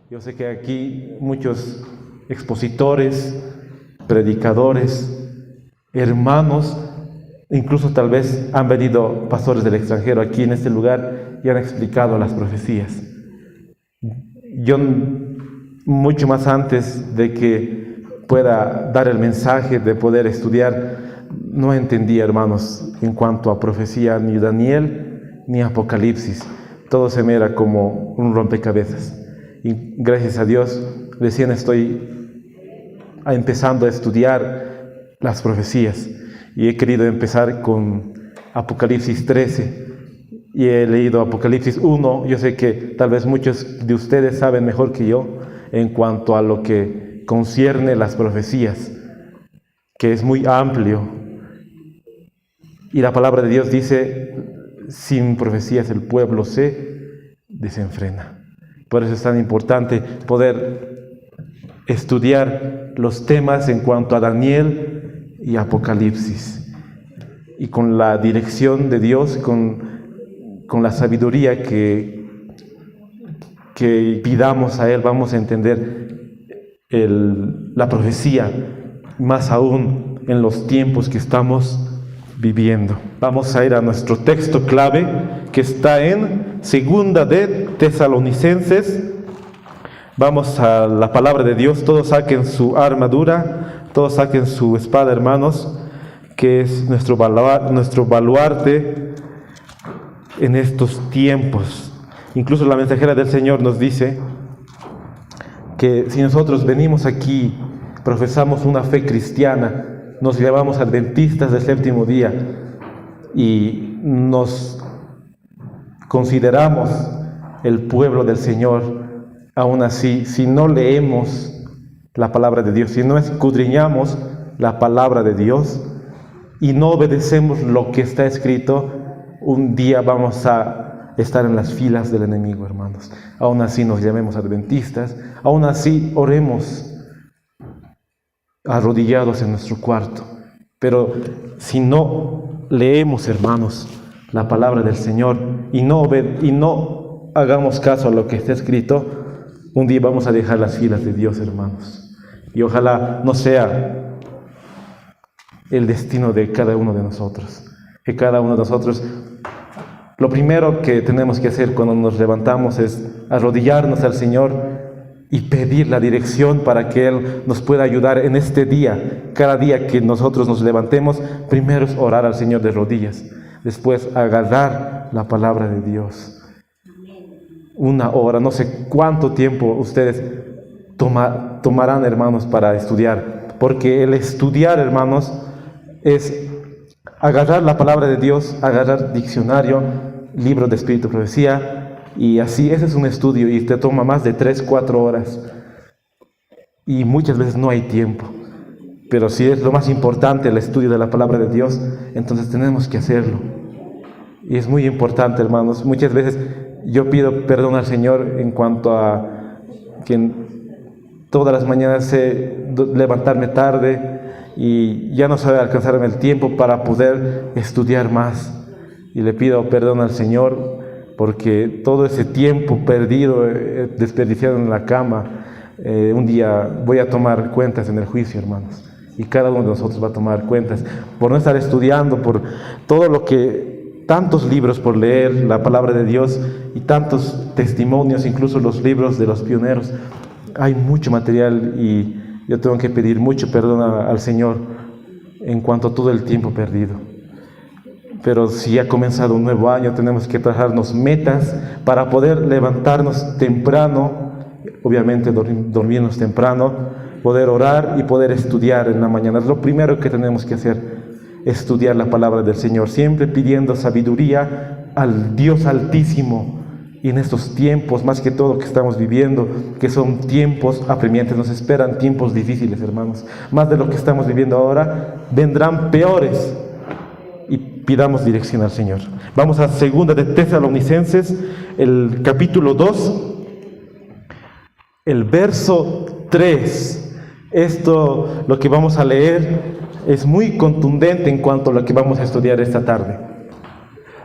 Yo sé que aquí muchos expositores, predicadores, hermanos, incluso tal vez han venido pastores del extranjero aquí en este lugar y han explicado las profecías. Yo, mucho más antes de que pueda dar el mensaje, de poder estudiar, no entendía, hermanos, en cuanto a profecía, ni Daniel ni Apocalipsis. Todo se me era como un rompecabezas. Y gracias a Dios, recién estoy empezando a estudiar las profecías. Y he querido empezar con Apocalipsis 13. Y he leído Apocalipsis 1. Yo sé que tal vez muchos de ustedes saben mejor que yo en cuanto a lo que concierne las profecías, que es muy amplio. Y la palabra de Dios dice: sin profecías el pueblo se desenfrena. Por eso es tan importante poder estudiar los temas en cuanto a Daniel y Apocalipsis. Y con la dirección de Dios, con la sabiduría que pidamos a Él, vamos a entender la profecía, más aún en los tiempos que estamos viviendo. Vamos a ir a nuestro texto clave, que está en Segunda de Tesalonicenses. Vamos a la palabra de Dios. Todos saquen su armadura, todos saquen su espada, hermanos, que es nuestro baluarte en estos tiempos. Incluso la mensajera del Señor nos dice que si nosotros venimos aquí, profesamos una fe cristiana, nos llamamos adventistas del séptimo día y nos consideramos el pueblo del Señor, aún así, si no leemos la palabra de Dios, si no escudriñamos la palabra de Dios y no obedecemos lo que está escrito, un día vamos a estar en las filas del enemigo, hermanos. Aún así nos llamemos adventistas, aún así oremos arrodillados en nuestro cuarto. Pero si no leemos, hermanos, la palabra del Señor y no hagamos caso a lo que está escrito, un día vamos a dejar las filas de Dios, hermanos. Y ojalá no sea el destino de cada uno de nosotros. Que cada uno de nosotros, lo primero que tenemos que hacer cuando nos levantamos es arrodillarnos al Señor y pedir la dirección para que Él nos pueda ayudar en este día. Cada día que nosotros nos levantemos, primero es orar al Señor de rodillas, después agarrar la palabra de Dios. Una hora, no sé cuánto tiempo ustedes tomarán, hermanos, para estudiar, porque el estudiar, hermanos, es agarrar la palabra de Dios, agarrar diccionario, libro de espíritu, profecía, y así. Ese es un estudio y te toma más de 3-4 horas y muchas veces no hay tiempo. Pero si es lo más importante el estudio de la palabra de Dios, entonces tenemos que hacerlo. Y es muy importante, hermanos. Muchas veces yo pido perdón al Señor en cuanto a que todas las mañanas sé levantarme tarde y ya no sabe alcanzarme el tiempo para poder estudiar más. Y le pido perdón al Señor porque todo ese tiempo perdido, desperdiciado en la cama, un día voy a tomar cuentas en el juicio, hermanos. Y cada uno de nosotros va a tomar cuentas por no estar estudiando, por todo lo que, tantos libros por leer, la palabra de Dios y tantos testimonios, incluso los libros de los pioneros. Hay mucho material y yo tengo que pedir mucho perdón al Señor en cuanto a todo el tiempo perdido. Pero si ha comenzado un nuevo año, tenemos que trazarnos metas para poder levantarnos temprano, obviamente dormirnos temprano, poder orar y poder estudiar en la mañana. Es lo primero que tenemos que hacer, estudiar la palabra del Señor, siempre pidiendo sabiduría al Dios Altísimo. Y en estos tiempos, más que todo que estamos viviendo, que son tiempos apremiantes, nos esperan tiempos difíciles, hermanos. Más de lo que estamos viviendo ahora, vendrán peores. Y pidamos dirección al Señor. Vamos a Segunda de Tesalonicenses, el capítulo 2, el verso 3. Esto, lo que vamos a leer, es muy contundente en cuanto a lo que vamos a estudiar esta tarde.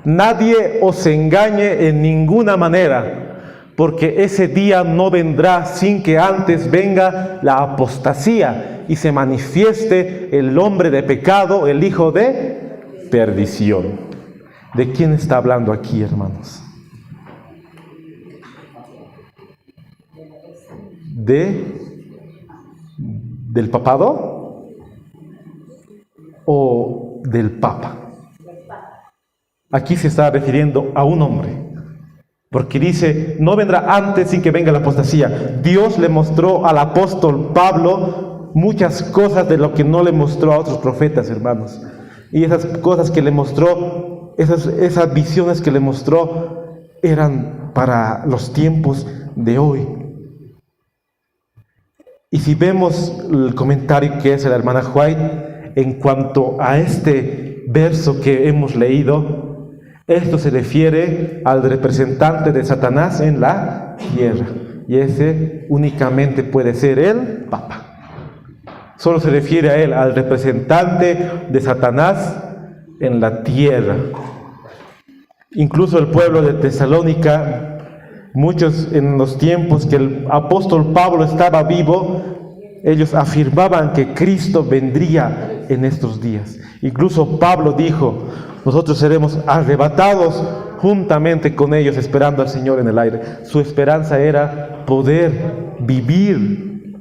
Nadie os engañe en ninguna manera, porque ese día no vendrá sin que antes venga la apostasía y se manifieste el hombre de pecado, el hijo de perdición. ¿De quién está hablando aquí, hermanos? ¿Del papado o del papa? Aquí se está refiriendo a un hombre, porque dice, no vendrá antes sin que venga la apostasía. Dios le mostró al apóstol Pablo muchas cosas de lo que no le mostró a otros profetas, hermanos. Y esas cosas que le mostró, esas visiones que le mostró, eran para los tiempos de hoy. Y si vemos el comentario que hace la hermana White en cuanto a este verso que hemos leído, esto se refiere al representante de Satanás en la tierra. Y ese únicamente puede ser el Papa. Solo se refiere a él, al representante de Satanás en la tierra. Incluso el pueblo de Tesalónica, muchos en los tiempos que el apóstol Pablo estaba vivo, ellos afirmaban que Cristo vendría en estos días. Incluso Pablo dijo, nosotros seremos arrebatados juntamente con ellos esperando al Señor en el aire. Su esperanza era poder vivir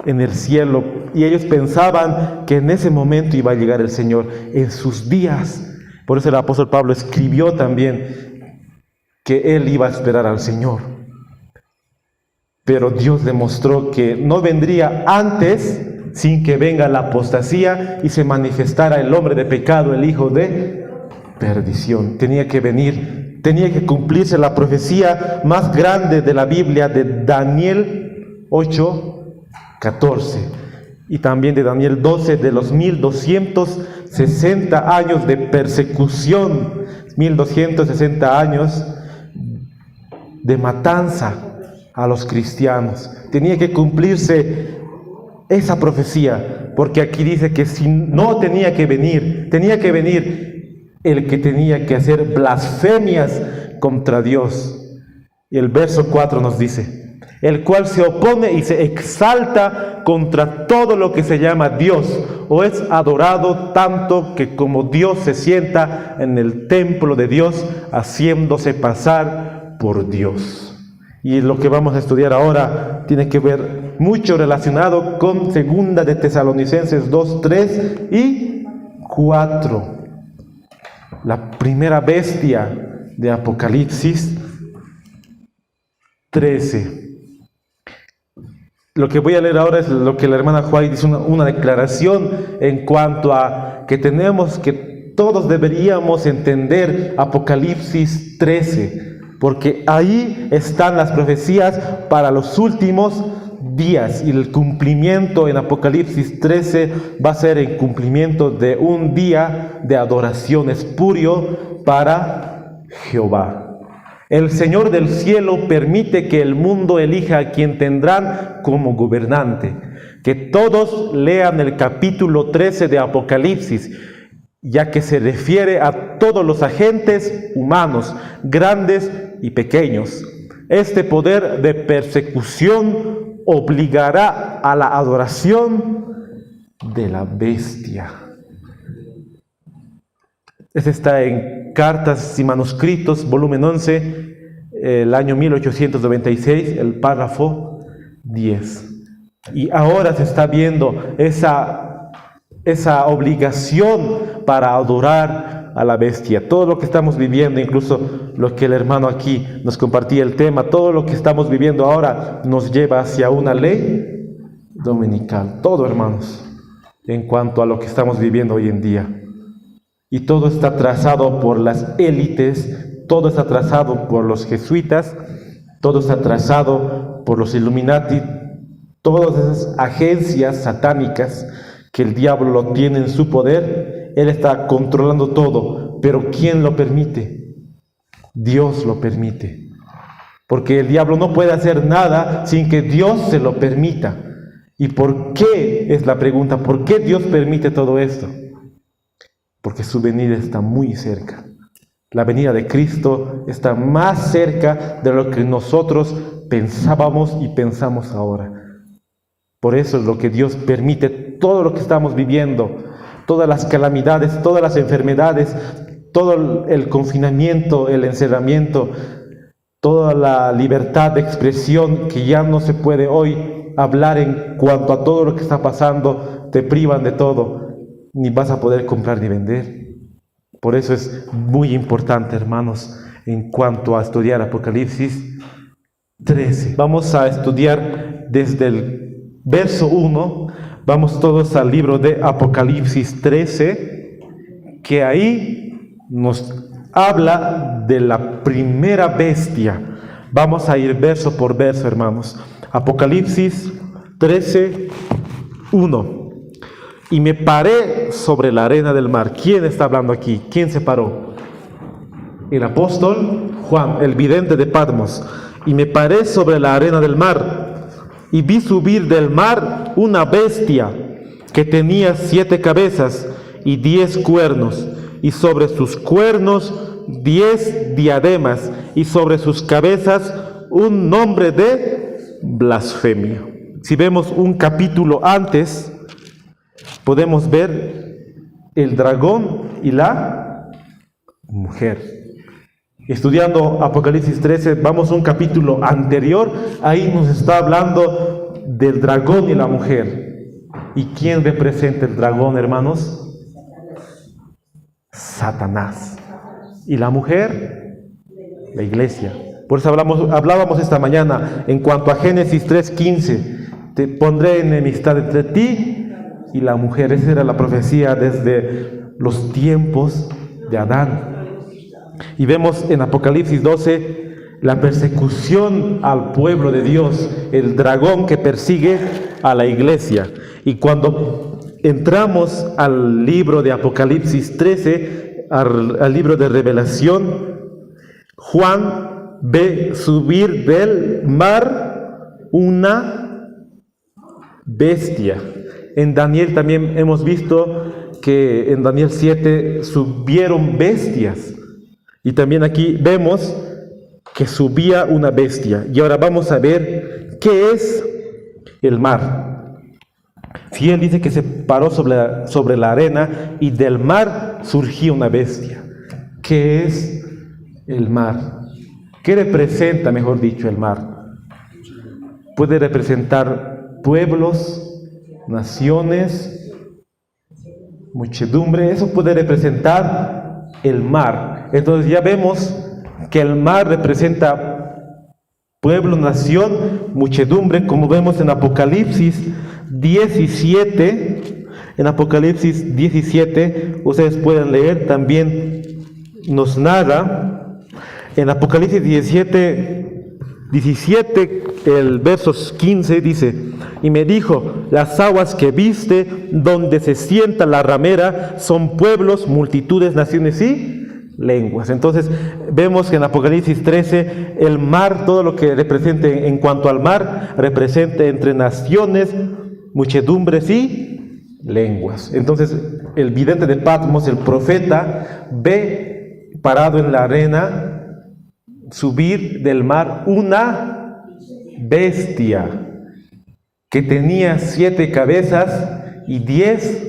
en el cielo, y ellos pensaban que en ese momento iba a llegar el Señor en sus días. Por eso el apóstol Pablo escribió también que él iba a esperar al Señor. Pero Dios demostró que no vendría antes sin que venga la apostasía y se manifestara el hombre de pecado, el hijo de perdición. Tenía que venir, tenía que cumplirse la profecía más grande de la Biblia, de Daniel 8:14, y también de Daniel 12, de los 1260 años de persecución, 1260 años de matanza a los cristianos. Tenía que cumplirse esa profecía, porque aquí dice que si no tenía que venir el que tenía que hacer blasfemias contra Dios. Y el verso 4 nos dice, el cual se opone y se exalta contra todo lo que se llama Dios, o es adorado, tanto que como Dios se sienta en el templo de Dios, haciéndose pasar por Dios. Y lo que vamos a estudiar ahora tiene que ver mucho relacionado con segunda de Tesalonicenses 2, 3 y 4. La primera bestia de Apocalipsis 13. Lo que voy a leer ahora es lo que la hermana White dice, una declaración en cuanto a que todos deberíamos entender Apocalipsis 13, porque ahí están las profecías para los últimos días, y el cumplimiento en Apocalipsis 13 va a ser el cumplimiento de un día de adoración espurio para Jehová. El Señor del cielo permite que el mundo elija a quien tendrán como gobernante. Que todos lean el capítulo 13 de Apocalipsis, ya que se refiere a todos los agentes humanos, grandes y pequeños. Este poder de persecución obligará a la adoración de la bestia. Este está en Cartas y Manuscritos, volumen 11, el año 1896, el párrafo 10. Y ahora se está viendo esa obligación para adorar a la bestia. Todo lo que estamos viviendo, incluso lo que el hermano aquí nos compartía el tema, todo lo que estamos viviendo ahora nos lleva hacia una ley dominical. Todo, hermanos, en cuanto a lo que estamos viviendo hoy en día. Y todo está trazado por las élites, todo está trazado por los jesuitas, todo está trazado por los Illuminati, todas esas agencias satánicas que el diablo lo tiene en su poder. Él está controlando todo, pero ¿quién lo permite? Dios lo permite, porque el diablo no puede hacer nada sin que Dios se lo permita. ¿Y por qué? Es la pregunta. ¿Por qué Dios permite todo esto? Porque su venida está muy cerca. La venida de Cristo está más cerca de lo que nosotros pensábamos y pensamos ahora. Por eso es lo que Dios permite todo lo que estamos viviendo, todas las calamidades, todas las enfermedades, todo el confinamiento, el encerramiento, toda la libertad de expresión que ya no se puede hoy hablar en cuanto a todo lo que está pasando, te privan de todo, ni vas a poder comprar ni vender. Por eso es muy importante, hermanos, en cuanto a estudiar Apocalipsis 13. Vamos a estudiar desde el verso 1, vamos todos al libro de Apocalipsis 13, que ahí nos habla de la primera bestia. Vamos a ir verso por verso, hermanos. Apocalipsis 13, 1. Y me paré sobre la arena del mar. ¿Quién está hablando aquí? ¿Quién se paró? El apóstol Juan, el vidente de Patmos. Y me paré sobre la arena del mar, y vi subir del mar una bestia que tenía 7 cabezas y 10 cuernos, y sobre sus cuernos 10 diademas, y sobre sus cabezas un nombre de blasfemia. Si vemos un capítulo antes, podemos ver el dragón y la mujer. Estudiando Apocalipsis 13, vamos a un capítulo anterior, ahí nos está hablando del dragón y la mujer. ¿Y quién representa el dragón, hermanos? Satanás. ¿Y la mujer? La iglesia. Por eso hablábamos esta mañana en cuanto a Génesis 3:15. Te pondré enemistad entre ti y la mujer. Esa era la profecía desde los tiempos de Adán. Y vemos en Apocalipsis 12 la persecución al pueblo de Dios, el dragón que persigue a la iglesia. Y cuando entramos al libro de Apocalipsis 13, al libro de Revelación, Juan ve subir del mar una bestia. En Daniel también hemos visto que en Daniel 7 subieron bestias. Y también aquí vemos que subía una bestia. Y ahora vamos a ver qué es el mar. Si él dice que se paró sobre la arena y del mar surgía una bestia. ¿Qué es el mar? ¿Qué representa, mejor dicho, el mar? Puede representar pueblos, naciones, muchedumbre. Eso puede representar el mar. Entonces ya vemos que el mar representa pueblo, nación, muchedumbre, como vemos en Apocalipsis 17. En Apocalipsis 17, ustedes pueden leer, también nos narra, en Apocalipsis 17, el verso 15 dice: y me dijo, las aguas que viste, donde se sienta la ramera, son pueblos, multitudes, naciones y lenguas. Entonces vemos que en Apocalipsis 13 el mar, todo lo que represente en cuanto al mar, representa entre naciones, muchedumbres y lenguas. Entonces el vidente de Patmos, el profeta, ve parado en la arena subir del mar una bestia que tenía 7 cabezas y 10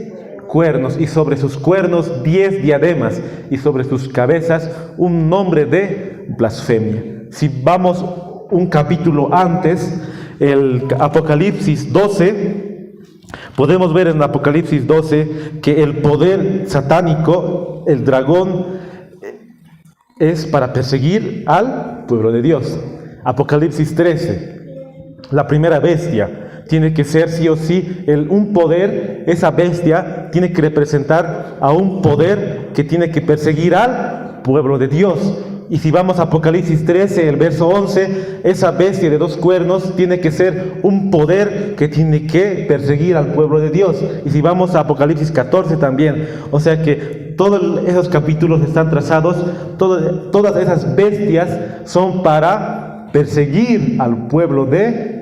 cuernos, y sobre sus cuernos 10 diademas, y sobre sus cabezas un nombre de blasfemia. Si vamos un capítulo antes, el Apocalipsis 12, podemos ver en Apocalipsis 12 que el poder satánico, el dragón, es para perseguir al pueblo de Dios. Apocalipsis 13, la primera bestia tiene que ser sí o sí un poder. Esa bestia tiene que representar a un poder que tiene que perseguir al pueblo de Dios. Y si vamos a Apocalipsis 13, el verso 11, esa bestia de 2 cuernos tiene que ser un poder que tiene que perseguir al pueblo de Dios. Y si vamos a Apocalipsis 14 también, o sea que todos esos capítulos están trazados, todas esas bestias son para perseguir al pueblo de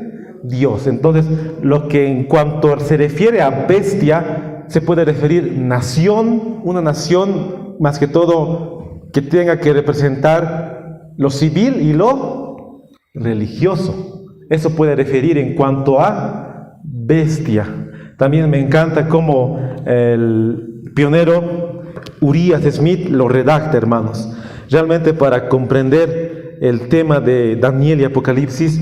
Dios. Entonces, lo que en cuanto se refiere a bestia, se puede referir nación, una nación más que todo que tenga que representar lo civil y lo religioso. Eso puede referir en cuanto a bestia. También me encanta cómo el pionero Urias Smith lo redacta, hermanos. Realmente, para comprender el tema de Daniel y Apocalipsis,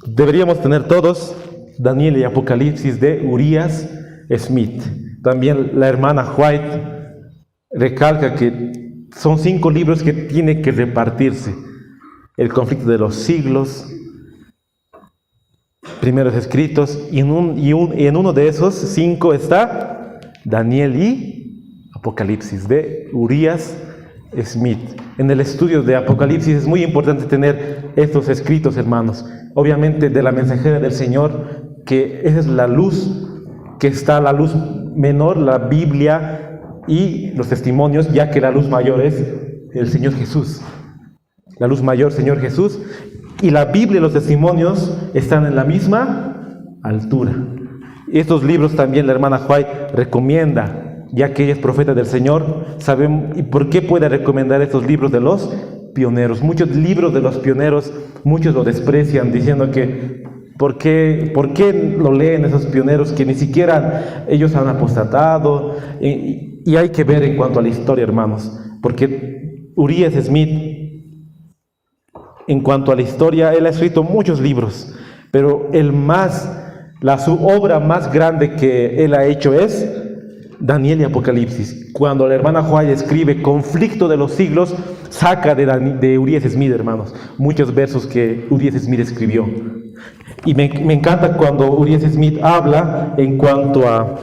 deberíamos tener todos Daniel y Apocalipsis de Urias Smith. También la hermana White recalca que son 5 libros que tienen que repartirse: el conflicto de los siglos, primeros escritos, y en uno de esos 5 está Daniel y Apocalipsis de Urias Smith. En el estudio de Apocalipsis es muy importante tener estos escritos, hermanos. Obviamente de la mensajera del Señor, que esa es la luz, que está la luz menor, la Biblia y los testimonios, ya que la luz mayor es el Señor Jesús. La luz mayor, Señor Jesús, y la Biblia y los testimonios están en la misma altura. Estos libros también la hermana White recomienda, ya que ella es profeta del Señor. ¿Saben? ¿Y por qué puede recomendar estos libros de los pioneros? Muchos libros de los pioneros, muchos lo desprecian, diciendo que ¿por qué lo leen esos pioneros que ni siquiera ellos han apostatado? Y hay que ver en cuanto a la historia, hermanos, porque Urias Smith, en cuanto a la historia, él ha escrito muchos libros, pero su obra más grande que él ha hecho es Daniel y Apocalipsis. Cuando la hermana White escribe Conflicto de los siglos, saca de Urias Smith, hermanos, muchos versos que Urias Smith escribió. Y me encanta cuando Urias Smith habla en cuanto a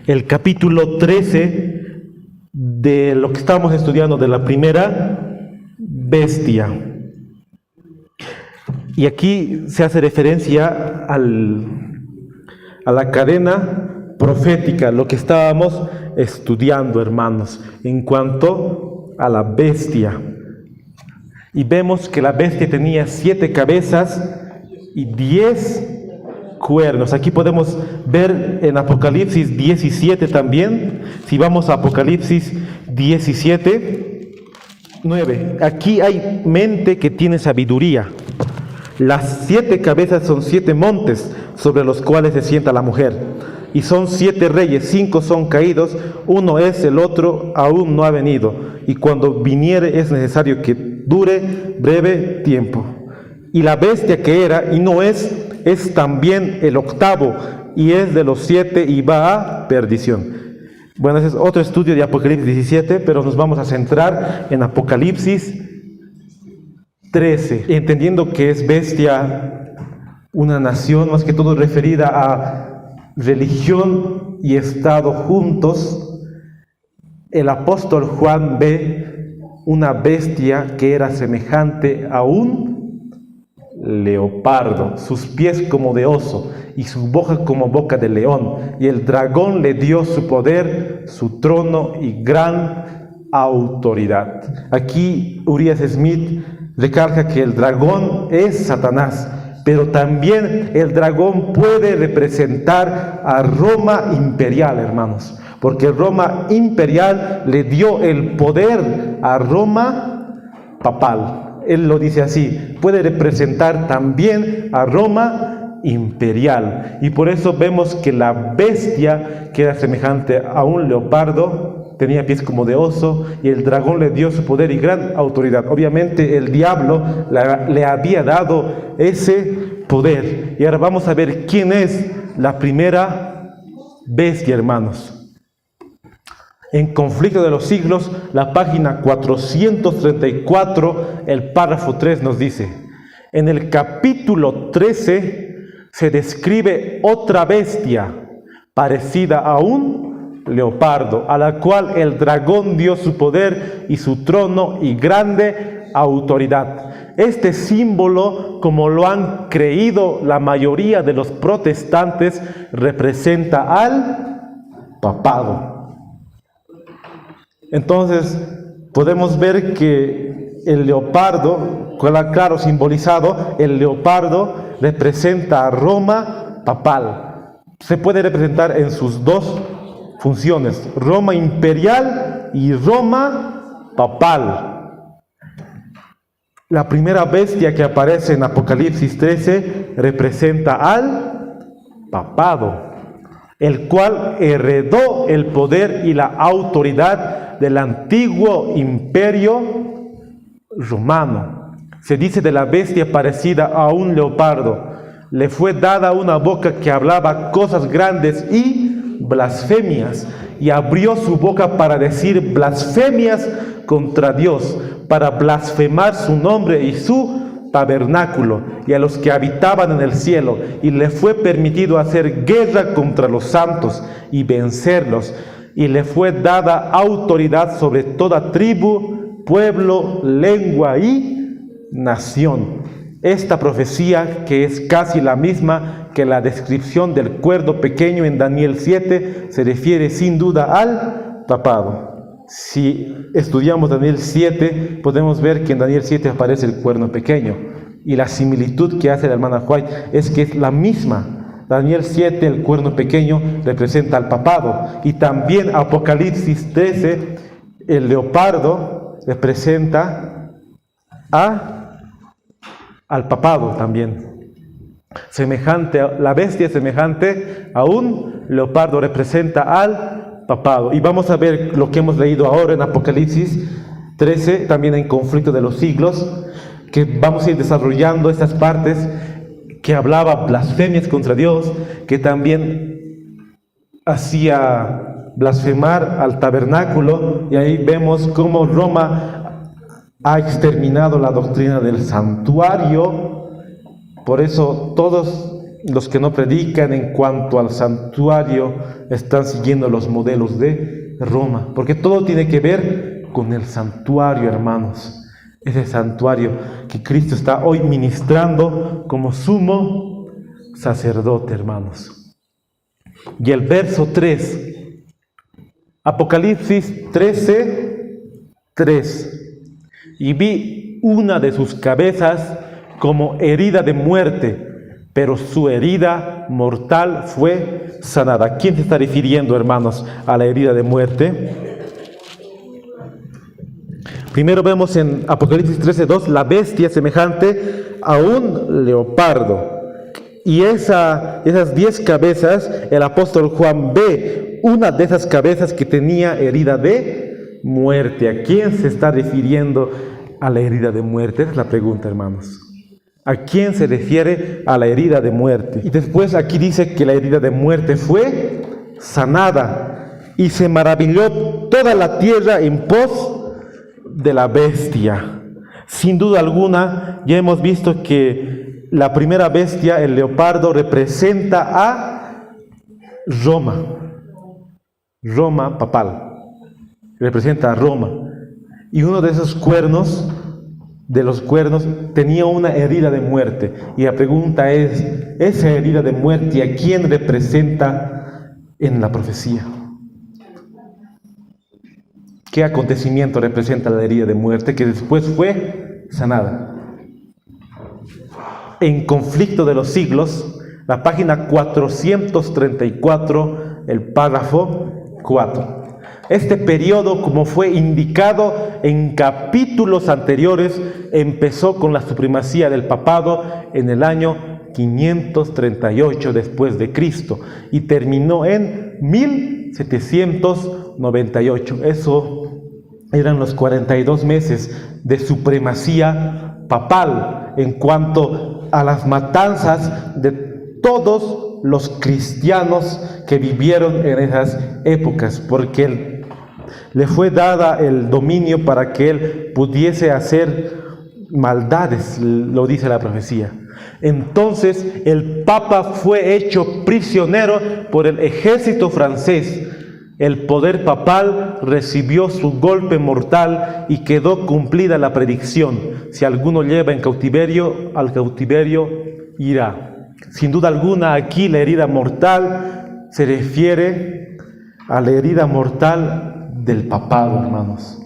el capítulo 13 de lo que estamos estudiando, de la primera bestia. Y aquí se hace referencia a la cadena profética, lo que estábamos estudiando, hermanos, en cuanto a la bestia. Y vemos que la bestia tenía 7 cabezas y 10 cuernos. Aquí podemos ver en Apocalipsis 17 también. Si vamos a Apocalipsis 17, 9. Aquí hay mente que tiene sabiduría. Las 7 cabezas son 7 montes sobre los cuales se sienta la mujer. Y son 7 reyes, 5 son caídos, 1 es, el otro aún no ha venido. Y cuando viniere es necesario que dure breve tiempo. Y la bestia que era y no es también el 8º, y es de los 7 y va a perdición. Bueno, ese es otro estudio de Apocalipsis 17, pero nos vamos a centrar en Apocalipsis 13, entendiendo que es bestia una nación, más que todo referida a religión y Estado juntos. El apóstol Juan ve una bestia que era semejante a un leopardo, sus pies como de oso y su boca como boca de león, y el dragón le dio su poder, su trono y gran autoridad. Aquí Urias Smith recalca que el dragón es Satanás, pero también el dragón puede representar a Roma imperial, hermanos, porque Roma imperial le dio el poder a Roma papal. Él lo dice así, puede representar también a Roma imperial. Y por eso vemos que la bestia, que era semejante a un leopardo, tenía pies como de oso, y el dragón le dio su poder y gran autoridad. Obviamente el diablo le había dado ese poder. Y ahora vamos a ver quién es la primera bestia, hermanos. En Conflicto de los Siglos, la página 434, el párrafo 3 nos dice: en el capítulo 13 se describe otra bestia parecida a un leopardo, a la cual el dragón dio su poder y su trono y grande autoridad. Este símbolo, como lo han creído la mayoría de los protestantes, representa al papado. Entonces podemos ver que el leopardo, claro, simbolizado, el leopardo representa a Roma papal. Se puede representar en sus dos funciones, Roma imperial y Roma papal. La primera bestia que aparece en Apocalipsis 13 representa al papado, el cual heredó el poder y la autoridad del antiguo imperio romano. Se dice de la bestia parecida a un leopardo: le fue dada una boca que hablaba cosas grandes y blasfemias, y abrió su boca para decir blasfemias contra Dios, para blasfemar su nombre y su tabernáculo, y a los que habitaban en el cielo, y le fue permitido hacer guerra contra los santos y vencerlos, y le fue dada autoridad sobre toda tribu, pueblo, lengua y nación. Esta profecía, que es casi la misma que la descripción del cuerno pequeño en Daniel 7, se refiere sin duda al papado. Si estudiamos Daniel 7, podemos ver que en Daniel 7 aparece el cuerno pequeño, y la similitud que hace la hermana White es que es la misma. Daniel 7, el cuerno pequeño, representa al papado, y también Apocalipsis 13, el leopardo, representa al papado también. La bestia semejante a un leopardo representa al papado. Y vamos a ver lo que hemos leído ahora en Apocalipsis 13, también en Conflicto de los Siglos, que vamos a ir desarrollando estas partes que hablaba blasfemias contra Dios, que también hacía blasfemar al tabernáculo, y ahí vemos cómo Roma ha exterminado la doctrina del santuario. Por eso todos los que no predican en cuanto al santuario están siguiendo los modelos de Roma, porque todo tiene que ver con el santuario, hermanos. Ese santuario que Cristo está hoy ministrando como sumo sacerdote, hermanos. Y el verso 3, Apocalipsis 13, 3. Y vi una de sus cabezas como herida de muerte, pero su herida mortal fue sanada. ¿A quién se está refiriendo, hermanos, a la herida de muerte? Primero vemos en Apocalipsis 13:2 la bestia semejante a un leopardo. Y esas 10 cabezas, el apóstol Juan ve una de esas cabezas que tenía herida de muerte. ¿A quién se está refiriendo a la herida de muerte? Esa es la pregunta, hermanos. ¿A quién se refiere a la herida de muerte? Y después aquí dice que la herida de muerte fue sanada, y se maravilló toda la tierra en pos de la bestia. Sin duda alguna, ya hemos visto que la primera bestia, el leopardo, representa a Roma papal, representa a Roma. Y uno de esos cuernos, tenía una herida de muerte. Y la pregunta es, esa herida de muerte, ¿a quién representa en la profecía? ¿Qué acontecimiento representa la herida de muerte que después fue sanada? En Conflicto de los Siglos, la página 434, el párrafo 4. Este periodo, como fue indicado en capítulos anteriores, empezó con la supremacía del papado en el año 538 después de Cristo y terminó en 1798. Eso eran los 42 meses de supremacía papal en cuanto a las matanzas de todos los cristianos que vivieron en esas épocas, porque le fue dada el dominio para que él pudiese hacer maldades, lo dice la profecía. Entonces el Papa fue hecho prisionero por el ejército francés. El poder papal recibió su golpe mortal y quedó cumplida la predicción: si alguno lleva en cautiverio, al cautiverio irá. Sin duda alguna, aquí la herida mortal se refiere a la herida mortal del papado, hermanos,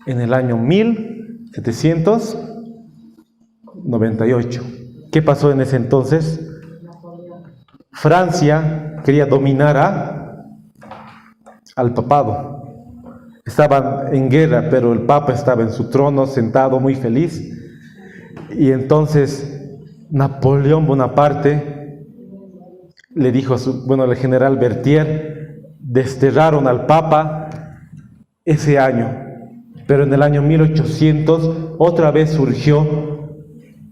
en el año 1798. ¿Qué pasó en ese entonces? Francia quería dominar al papado, estaban en guerra, pero el Papa estaba en su trono sentado muy feliz. Y entonces Napoleón Bonaparte le dijo al general Berthier, desterraron al Papa ese año, pero en el año 1800 otra vez surgió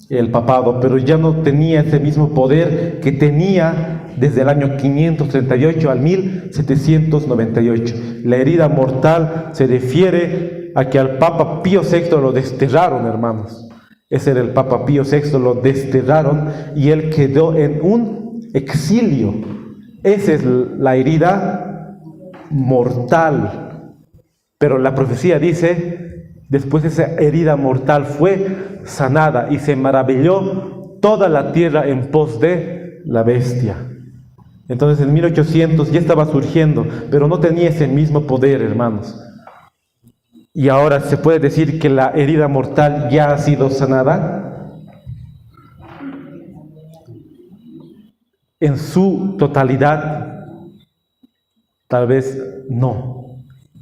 el papado, pero ya no tenía ese mismo poder que tenía desde el año 538 al 1798. La herida mortal se refiere a que al Papa Pío VI lo desterraron, hermanos. Ese era el Papa Pío VI, lo desterraron y él quedó en un exilio. Esa es la herida mortal. Pero la profecía dice, después esa herida mortal fue sanada y se maravilló toda la tierra en pos de la bestia. Entonces en 1800 ya estaba surgiendo, pero no tenía ese mismo poder, hermanos. Y ahora se puede decir que la herida mortal ya ha sido sanada en su totalidad. Tal vez no,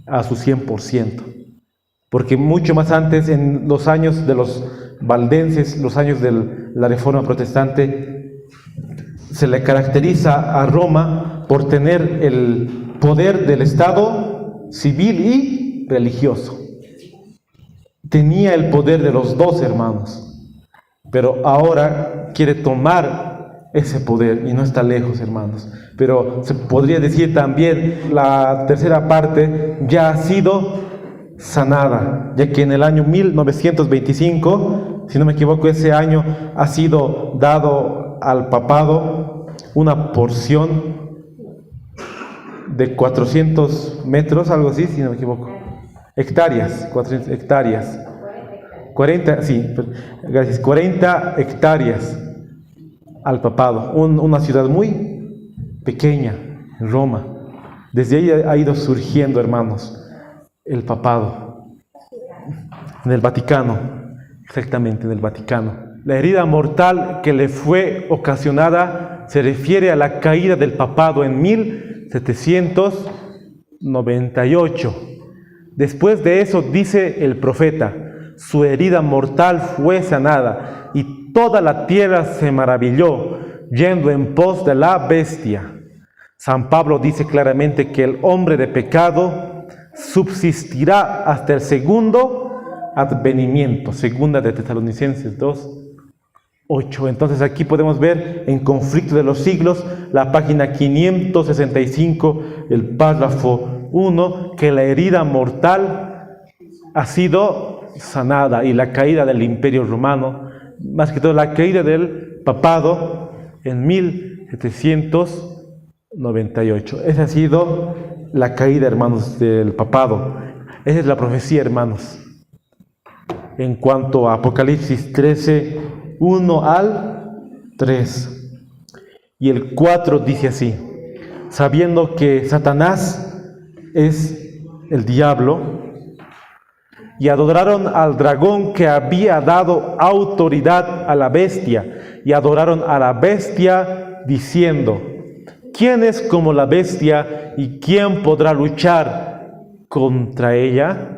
a su 100%. Porque mucho más antes, en los años de los valdenses, los años de la Reforma Protestante, se le caracteriza a Roma por tener el poder del Estado civil y religioso. Tenía el poder de los dos, hermanos, pero ahora quiere tomar ese poder y no está lejos, hermanos. Pero se podría decir también, la tercera parte ya ha sido sanada, ya que en el año 1925, si no me equivoco, ese año ha sido dado al papado una porción de 400 metros, algo así, si no me equivoco, hectáreas, 400 hectáreas, 40, sí, gracias, 40 hectáreas al papado, una ciudad muy pequeña, Roma. Desde ahí ha ido surgiendo, hermanos, el papado, en el Vaticano, exactamente en el Vaticano. La herida mortal que le fue ocasionada se refiere a la caída del papado en 1798. Después de eso, dice el profeta, su herida mortal fue sanada y toda la tierra se maravilló, yendo en pos de la bestia. San Pablo dice claramente que el hombre de pecado subsistirá hasta el segundo advenimiento, segunda de Tesalonicenses 2:8. Entonces aquí podemos ver en Conflicto de los Siglos, la página 565, el párrafo 1, que la herida mortal ha sido sanada y la caída del Imperio Romano, más que todo la caída del papado en 1798. Esa ha sido la caída, hermanos, del papado. Esa es la profecía, hermanos. En cuanto a Apocalipsis 13, 1 al 3. Y el 4 dice así: sabiendo que Satanás es el diablo, y adoraron al dragón que había dado autoridad a la bestia, y adoraron a la bestia diciendo: ¿quién es como la bestia y quién podrá luchar contra ella?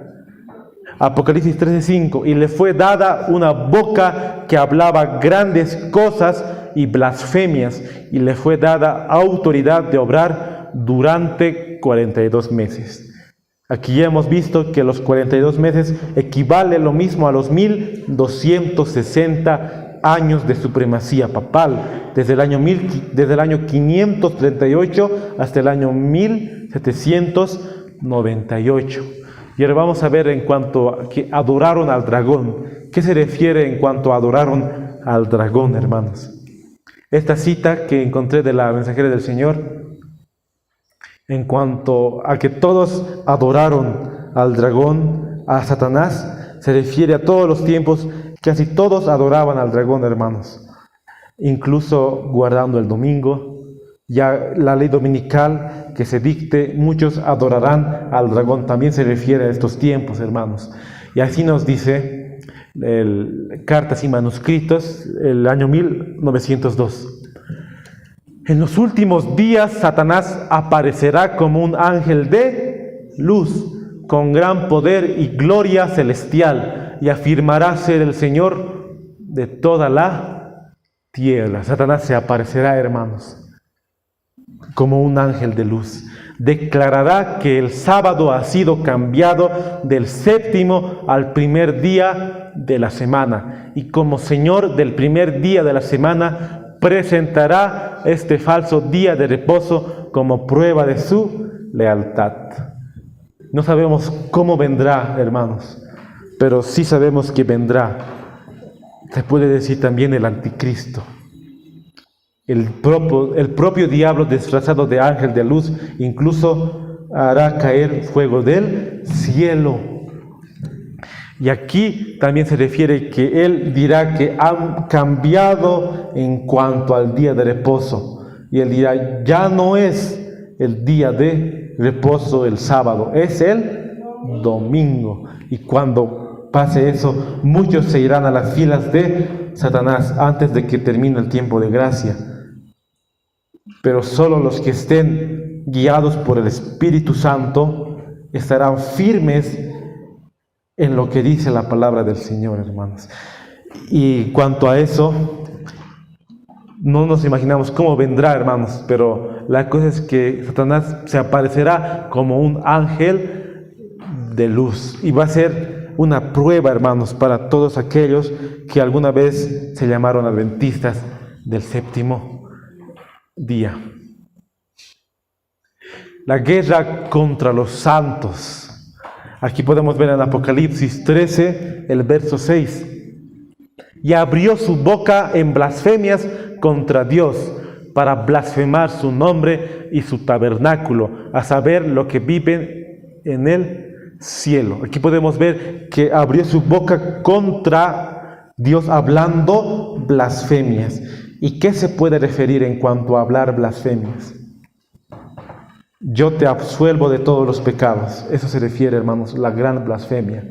Apocalipsis 13:5. Y le fue dada una boca que hablaba grandes cosas y blasfemias, y le fue dada autoridad de obrar durante 42 meses. Aquí ya hemos visto que los 42 meses equivale lo mismo a los 1260 años de supremacía papal, desde el año 538 hasta el año 1798. Y ahora vamos a ver en cuanto a que adoraron al dragón. ¿Qué se refiere en cuanto a adoraron al dragón, hermanos? Esta cita que encontré de la Mensajera del Señor, en cuanto a que todos adoraron al dragón, a Satanás, se refiere a todos los tiempos. Casi todos adoraban al dragón, hermanos, incluso guardando el domingo. Ya la ley dominical que se dicte, muchos adorarán al dragón, también se refiere a estos tiempos, hermanos. Y así nos dice Cartas y Manuscritos, el año 1902. En los últimos días Satanás aparecerá como un ángel de luz, con gran poder y gloria celestial, y afirmará ser el Señor de toda la tierra. Satanás se aparecerá, hermanos, como un ángel de luz. Declarará que el sábado ha sido cambiado del séptimo al primer día de la semana, y como Señor del primer día de la semana presentará este falso día de reposo como prueba de su lealtad. No sabemos cómo vendrá, hermanos, pero sí sabemos que vendrá. Se puede decir también el anticristo. El propio diablo disfrazado de ángel de luz incluso hará caer fuego del cielo. Y aquí también se refiere que él dirá que han cambiado en cuanto al día de reposo. Y él dirá, ya no es el día de reposo el sábado, es el domingo. Y cuando pase eso, muchos se irán a las filas de Satanás antes de que termine el tiempo de gracia. Pero solo los que estén guiados por el Espíritu Santo estarán firmes en lo que dice la palabra del Señor, hermanos. Y cuanto a eso, no nos imaginamos cómo vendrá, hermanos, pero la cosa es que Satanás se aparecerá como un ángel de luz y va a ser una prueba, hermanos, para todos aquellos que alguna vez se llamaron adventistas del séptimo día. La guerra contra los santos. Aquí podemos ver en Apocalipsis 13, el verso 6. Y abrió su boca en blasfemias contra Dios, para blasfemar su nombre y su tabernáculo, a saber, lo que viven en el cielo. Aquí podemos ver que abrió su boca contra Dios hablando blasfemias. ¿Y qué se puede referir en cuanto a hablar blasfemias? Yo te absuelvo de todos los pecados. Eso se refiere, hermanos, la gran blasfemia.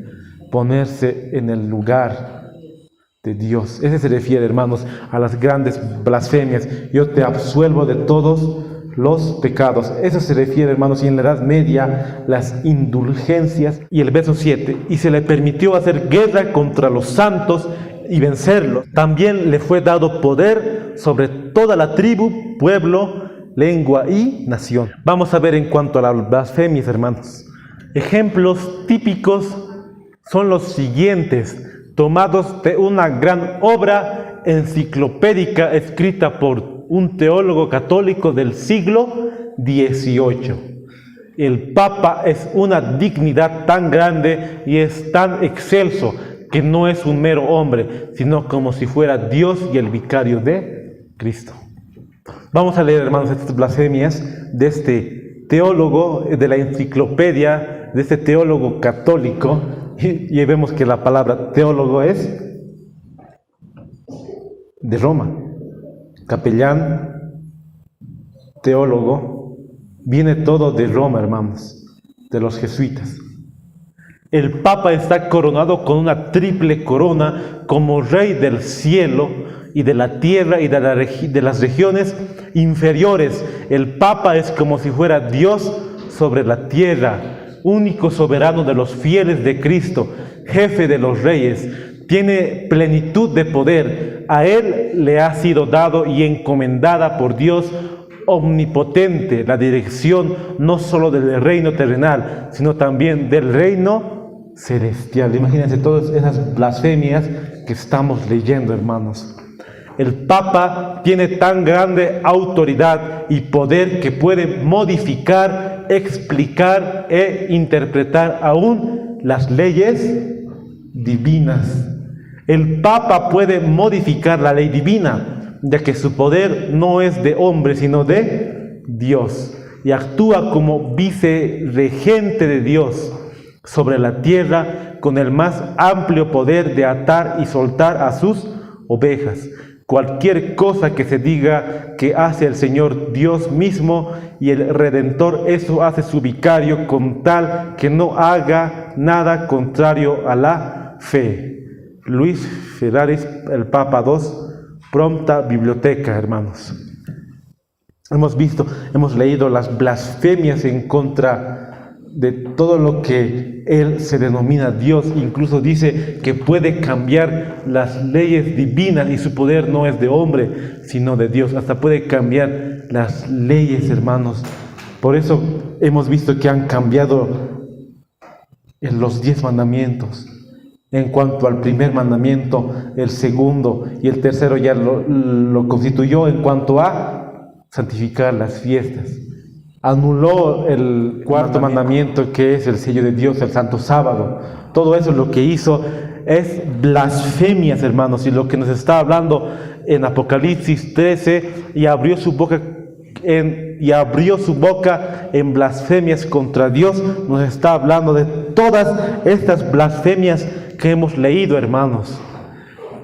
Ponerse en el lugar de Dios. Ese se refiere, hermanos, a las grandes blasfemias. Yo te absuelvo de todos los pecados. Eso se refiere, hermanos, y en la Edad Media, las indulgencias. Y el verso 7, y se le permitió hacer guerra contra los santos y vencerlos. También le fue dado poder sobre toda la tribu, pueblo, lengua y nación. Vamos a ver en cuanto a las blasfemias, hermanos. Ejemplos típicos son los siguientes, tomados de una gran obra enciclopédica escrita por un teólogo católico del siglo XVIII. El Papa es una dignidad tan grande y es tan excelso que no es un mero hombre, sino como si fuera Dios y el vicario de Cristo. Vamos a leer, hermanos, estas blasfemias de este teólogo, de la enciclopedia, de este teólogo católico, y vemos que la palabra teólogo es de Roma. Capellán, teólogo, viene todo de Roma, hermanos, de los jesuitas. El Papa está coronado con una triple corona como rey del cielo y de la tierra y de las regiones inferiores. El Papa es como si fuera Dios sobre la tierra, único soberano de los fieles de Cristo, jefe de los reyes. Tiene plenitud de poder. A él le ha sido dado y encomendada por Dios omnipotente la dirección no solo del reino terrenal, sino también del reino celestial. Imagínense todas esas blasfemias que estamos leyendo, hermanos. El Papa tiene tan grande autoridad y poder que puede modificar, explicar e interpretar aún las leyes divinas. El Papa puede modificar la ley divina, ya que su poder no es de hombre, sino de Dios, y actúa como vicerregente de Dios sobre la tierra con el más amplio poder de atar y soltar a sus ovejas. Cualquier cosa que se diga que hace el Señor Dios mismo y el Redentor, eso hace su vicario, con tal que no haga nada contrario a la fe. Luis Ferraris, el Papa II, Prompta Biblioteca, hermanos. Hemos leído las blasfemias en contra de todo lo que Él se denomina Dios. Incluso dice que puede cambiar las leyes divinas y su poder no es de hombre, sino de Dios. Hasta puede cambiar las leyes, hermanos. Por eso hemos visto que han cambiado en los 10 mandamientos. En cuanto al primer mandamiento, el segundo y el tercero ya lo constituyó en cuanto a santificar las fiestas. Anuló el cuarto mandamiento, que es el sello de Dios, el santo sábado. Todo eso lo que hizo es blasfemias, hermanos, y lo que nos está hablando en Apocalipsis 13, y abrió su boca en blasfemias contra Dios. Nos está hablando de todas estas blasfemias que hemos leído, hermanos.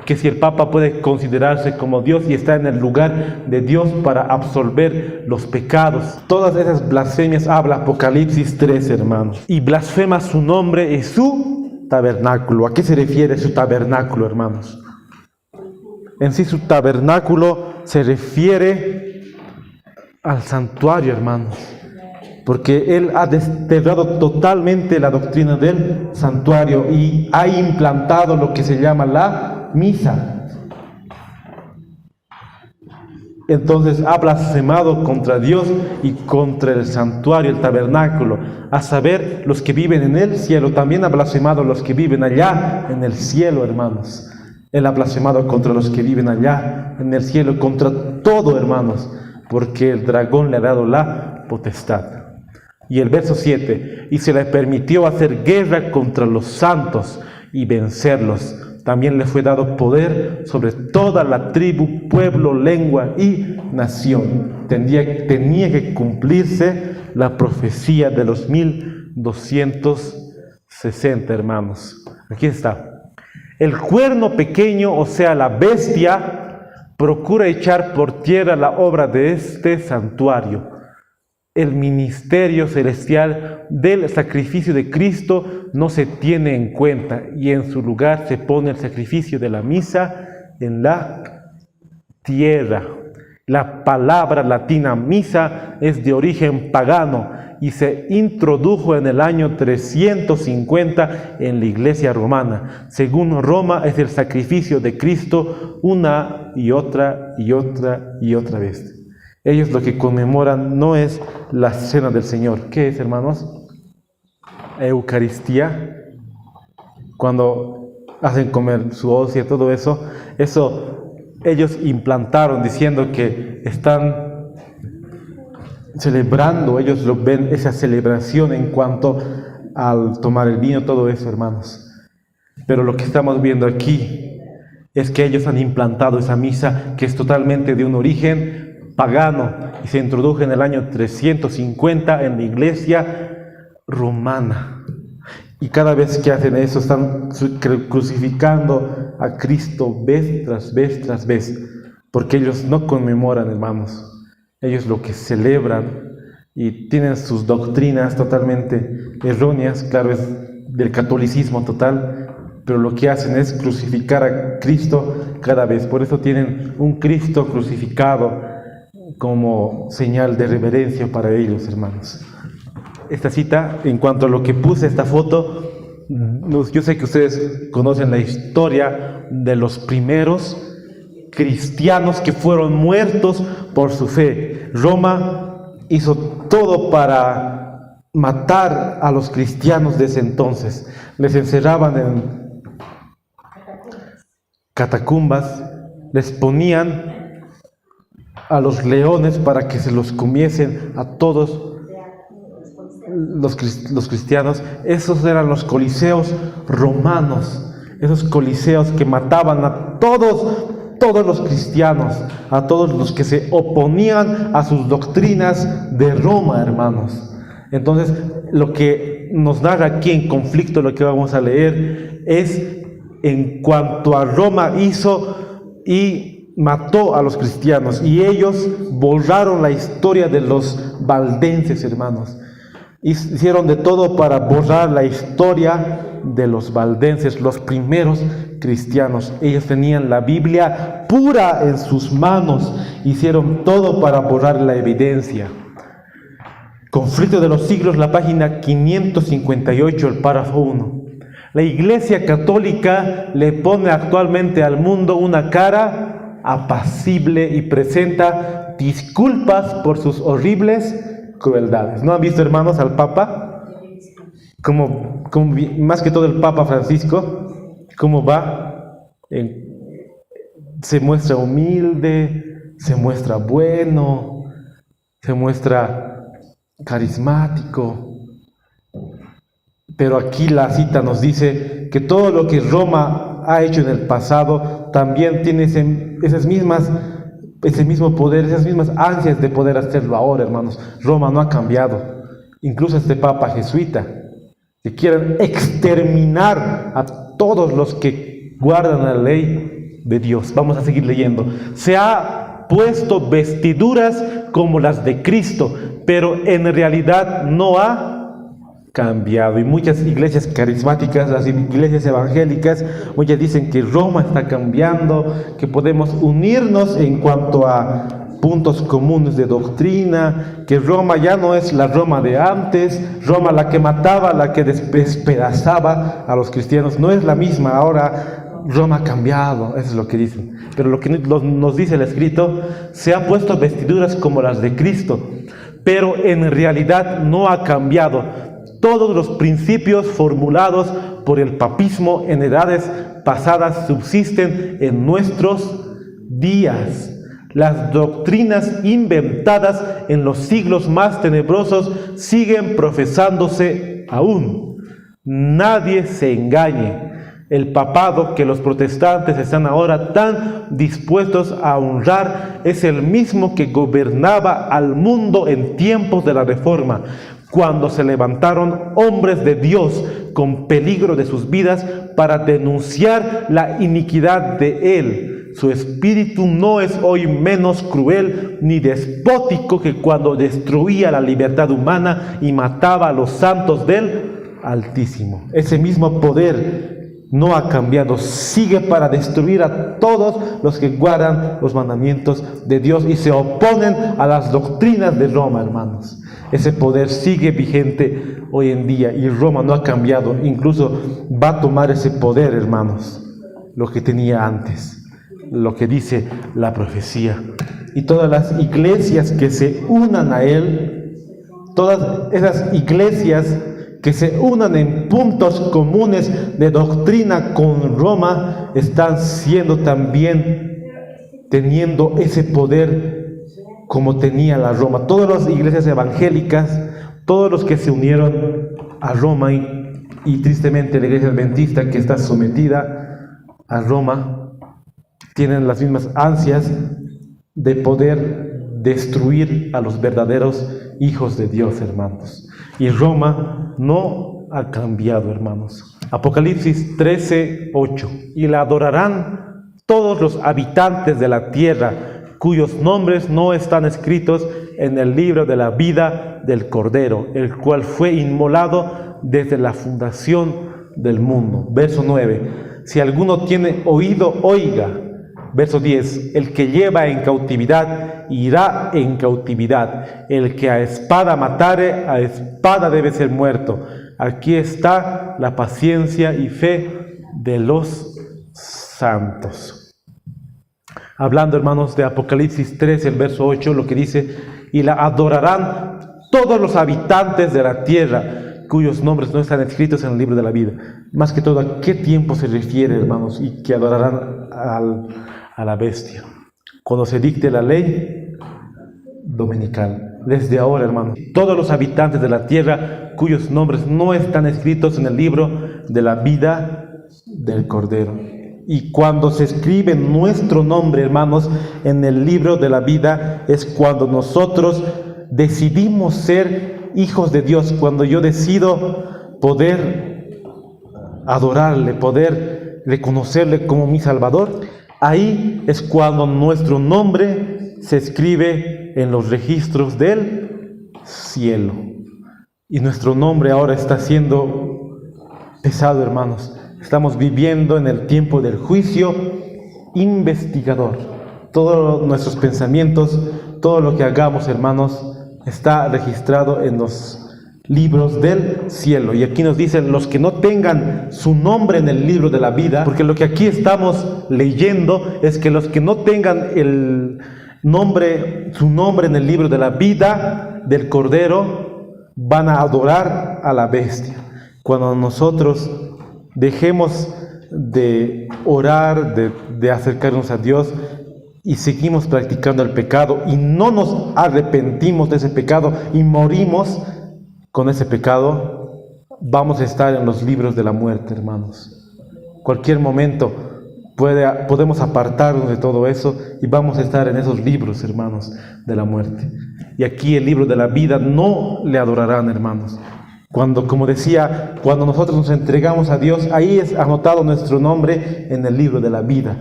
Que si el Papa puede considerarse como Dios y está en el lugar de Dios para absolver los pecados. Todas esas blasfemias habla Apocalipsis 3, hermanos. Y blasfema su nombre y su tabernáculo. ¿A qué se refiere su tabernáculo, hermanos? En sí su tabernáculo se refiere al santuario, hermanos. Porque Él ha desterrado totalmente la doctrina del santuario y ha implantado lo que se llama la misa. Entonces ha blasfemado contra Dios y contra el santuario, el tabernáculo, a saber, los que viven en el cielo. También ha blasfemado los que viven allá en el cielo, hermanos. Él ha blasfemado contra los que viven allá en el cielo, contra todo, hermanos, porque el dragón le ha dado la potestad. Y el verso 7, y se le permitió hacer guerra contra los santos y vencerlos. También le fue dado poder sobre toda la tribu, pueblo, lengua y nación. Tenía que cumplirse la profecía de los 1260, hermanos. Aquí está. El cuerno pequeño, o sea, la bestia, procura echar por tierra la obra de este santuario. El ministerio celestial del sacrificio de Cristo no se tiene en cuenta, y en su lugar se pone el sacrificio de la misa en la tierra. La palabra latina misa es de origen pagano y se introdujo en el año 350 en la Iglesia romana. Según Roma, es el sacrificio de Cristo una y otra y otra y otra vez. Ellos lo que conmemoran no es la cena del Señor. ¿Qué es, hermanos? Eucaristía. Cuando hacen comer su hostia, todo eso ellos implantaron diciendo que están celebrando, ellos lo ven, esa celebración en cuanto al tomar el vino, todo eso, hermanos. Pero lo que estamos viendo aquí es que ellos han implantado esa misa que es totalmente de un origen pagano y se introdujo en el año 350 en la Iglesia romana. Y cada vez que hacen eso están crucificando a Cristo vez tras vez tras vez, porque ellos no conmemoran, hermanos. Ellos lo que celebran y tienen sus doctrinas totalmente erróneas, claro, es del catolicismo total, pero lo que hacen es crucificar a Cristo cada vez. Por eso tienen un Cristo crucificado como señal de reverencia para ellos, hermanos. Esta cita, en cuanto a lo que puse esta foto, yo sé que ustedes conocen la historia de los primeros cristianos que fueron muertos por su fe. Roma hizo todo para matar a los cristianos de ese entonces. Les encerraban en catacumbas, les ponían a los leones para que se los comiesen a todos los cristianos. Esos eran los coliseos romanos, esos coliseos que mataban a todos los cristianos, a todos los que se oponían a sus doctrinas de Roma, hermanos. Entonces, lo que nos narra aquí en conflicto, lo que vamos a leer, es en cuanto a Roma hizo y mató a los cristianos, y ellos borraron la historia de los valdenses, hermanos. Hicieron de todo para borrar la historia de los valdenses, los primeros cristianos. Ellos tenían la Biblia pura en sus manos, hicieron todo para borrar la evidencia. Conflicto de los siglos, la página 558, el párrafo 1. La Iglesia Católica le pone actualmente al mundo una cara apacible y presenta disculpas por sus horribles crueldades. ¿No han visto, hermanos, al Papa? Como más que todo el Papa Francisco, cómo va, se muestra humilde, se muestra bueno, se muestra carismático. Pero aquí la cita nos dice que todo lo que Roma ha hecho en el pasado también tiene ese mismo poder, esas mismas ansias de poder hacerlo ahora, hermanos. Roma no ha cambiado. Incluso este Papa jesuita, que quieren exterminar a todos los que guardan la ley de Dios. Vamos a seguir leyendo. Se ha puesto vestiduras como las de Cristo, pero en realidad no ha cambiado. Y muchas iglesias carismáticas, las iglesias evangélicas, muchas dicen que Roma está cambiando, que podemos unirnos en cuanto a puntos comunes de doctrina, que Roma ya no es la Roma de antes, Roma la que mataba, la que despedazaba a los cristianos, no es la misma, ahora Roma ha cambiado, eso es lo que dicen. Pero lo que nos dice el escrito, se ha puesto vestiduras como las de Cristo, pero en realidad no ha cambiado. Todos los principios formulados por el papismo en edades pasadas subsisten en nuestros días. Las doctrinas inventadas en los siglos más tenebrosos siguen profesándose aún. Nadie se engañe. El papado que los protestantes están ahora tan dispuestos a honrar es el mismo que gobernaba al mundo en tiempos de la Reforma, cuando se levantaron hombres de Dios con peligro de sus vidas para denunciar la iniquidad de él. Su espíritu no es hoy menos cruel ni despótico que cuando destruía la libertad humana y mataba a los santos del Altísimo. Ese mismo poder no ha cambiado, sigue para destruir a todos los que guardan los mandamientos de Dios y se oponen a las doctrinas de Roma, hermanos. Ese poder sigue vigente hoy en día y Roma no ha cambiado, incluso va a tomar ese poder, hermanos, lo que tenía antes, lo que dice la profecía. Y todas las iglesias que se unan a él, todas esas iglesias que se unan en puntos comunes de doctrina con Roma, están siendo también teniendo ese poder como tenía la Roma. Todas las iglesias evangélicas, todos los que se unieron a Roma y tristemente la iglesia adventista que está sometida a Roma, tienen las mismas ansias de poder destruir a los verdaderos hijos de Dios, hermanos. Y Roma no ha cambiado, hermanos. Apocalipsis 13:8. Y la adorarán todos los habitantes de la tierra, cuyos nombres no están escritos en el libro de la vida del Cordero, el cual fue inmolado desde la fundación del mundo. Verso 9. Si alguno tiene oído, oiga. Verso 10. El que lleva en cautividad, irá en cautividad. El que a espada matare, a espada debe ser muerto. Aquí está la paciencia y fe de los santos. Hablando, hermanos, de Apocalipsis 3, el verso 8, lo que dice: y la adorarán todos los habitantes de la tierra, cuyos nombres no están escritos en el libro de la vida. Más que todo, ¿a qué tiempo se refiere, hermanos? Y que adorarán a la bestia. Cuando se dicte la ley dominical. Desde ahora, hermanos, todos los habitantes de la tierra cuyos nombres no están escritos en el libro de la vida del Cordero. Y cuando se escribe nuestro nombre, hermanos, en el libro de la vida, es cuando nosotros decidimos ser hijos de Dios, cuando yo decido poder adorarle, poder reconocerle como mi Salvador. Ahí es cuando nuestro nombre se escribe en los registros del cielo. Y nuestro nombre ahora está siendo pesado, hermanos. Estamos viviendo en el tiempo del juicio investigador. Todos nuestros pensamientos, todo lo que hagamos, hermanos, está registrado en los libros del cielo. Y aquí nos dicen los que no tengan su nombre en el libro de la vida, porque lo que aquí estamos leyendo es que los que no tengan su nombre en el libro de la vida del Cordero van a adorar a la bestia. Cuando nosotros dejemos de orar, de acercarnos a Dios y seguimos practicando el pecado y no nos arrepentimos de ese pecado y morimos con ese pecado, vamos a estar en los libros de la muerte, hermanos. Cualquier momento podemos apartarnos de todo eso y vamos a estar en esos libros, hermanos, de la muerte. Y aquí el libro de la vida no le adorarán, hermanos. Como decía, cuando nosotros nos entregamos a Dios, ahí es anotado nuestro nombre en el libro de la vida.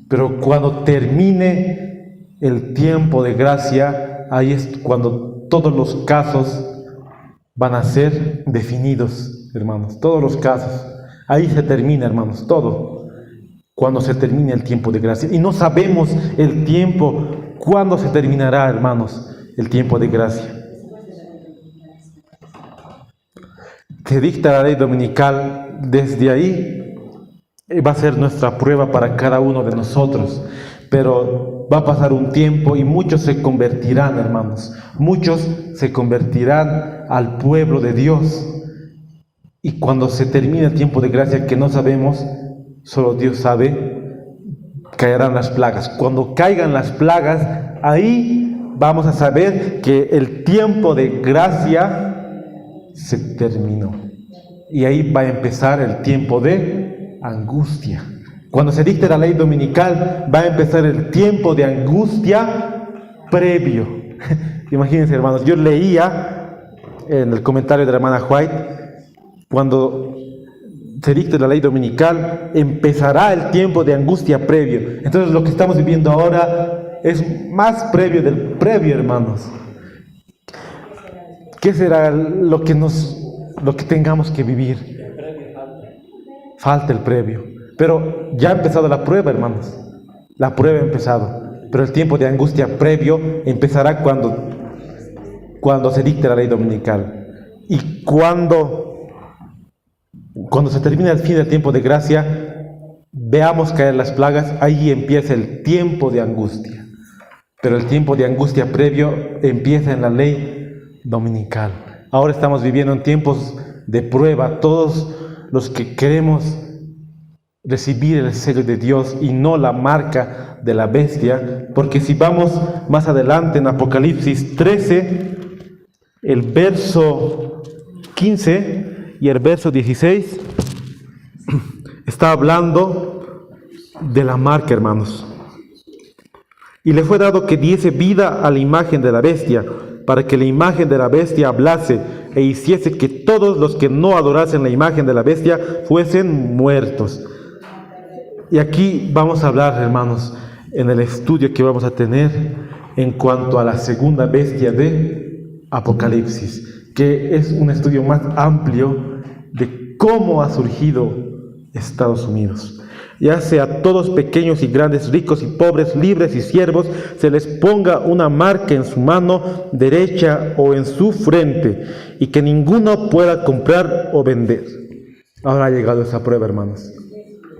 Pero cuando termine el tiempo de gracia, ahí es cuando todos los casos van a ser definidos, hermanos. Todos los casos. Ahí se termina, hermanos, todo. Cuando se termine el tiempo de gracia. Y no sabemos el tiempo, cuándo se terminará, hermanos, el tiempo de gracia. Se dicta la ley dominical, desde ahí va a ser nuestra prueba para cada uno de nosotros, pero va a pasar un tiempo y muchos se convertirán, hermanos, muchos se convertirán al pueblo de Dios, y cuando se termine el tiempo de gracia que no sabemos, solo Dios sabe, caerán las plagas. Cuando caigan las plagas, ahí vamos a saber que el tiempo de gracia se terminó. Y ahí va a empezar el tiempo de angustia. Cuando se dicte la ley dominical, va a empezar el tiempo de angustia previo. Imagínense, hermanos, yo leía en el comentario de la hermana White, cuando se dicte la ley dominical, empezará el tiempo de angustia previo. Entonces lo que estamos viviendo ahora es más previo del previo, hermanos. ¿Qué será lo que tengamos que vivir? Falta el previo. Pero ya ha empezado la prueba, hermanos. La prueba ha empezado. Pero el tiempo de angustia previo empezará cuando se dicte la ley dominical. Y cuando se termine el fin del tiempo de gracia, veamos caer las plagas, ahí empieza el tiempo de angustia. Pero el tiempo de angustia previo empieza en la ley dominical. Ahora estamos viviendo en tiempos de prueba. Todos los que queremos recibir el sello de Dios y no la marca de la bestia, porque si vamos más adelante en Apocalipsis 13, el verso 15 y el verso 16 está hablando de la marca, hermanos. Y le fue dado que diese vida a la imagen de la bestia, para que la imagen de la bestia hablase e hiciese que todos los que no adorasen la imagen de la bestia fuesen muertos. Y aquí vamos a hablar, hermanos, en el estudio que vamos a tener en cuanto a la segunda bestia de Apocalipsis, que es un estudio más amplio de cómo ha surgido Estados Unidos. Ya sea todos pequeños y grandes, ricos y pobres, libres y siervos, se les ponga una marca en su mano derecha o en su frente, y que ninguno pueda comprar o vender. Ahora ha llegado esa prueba, hermanos.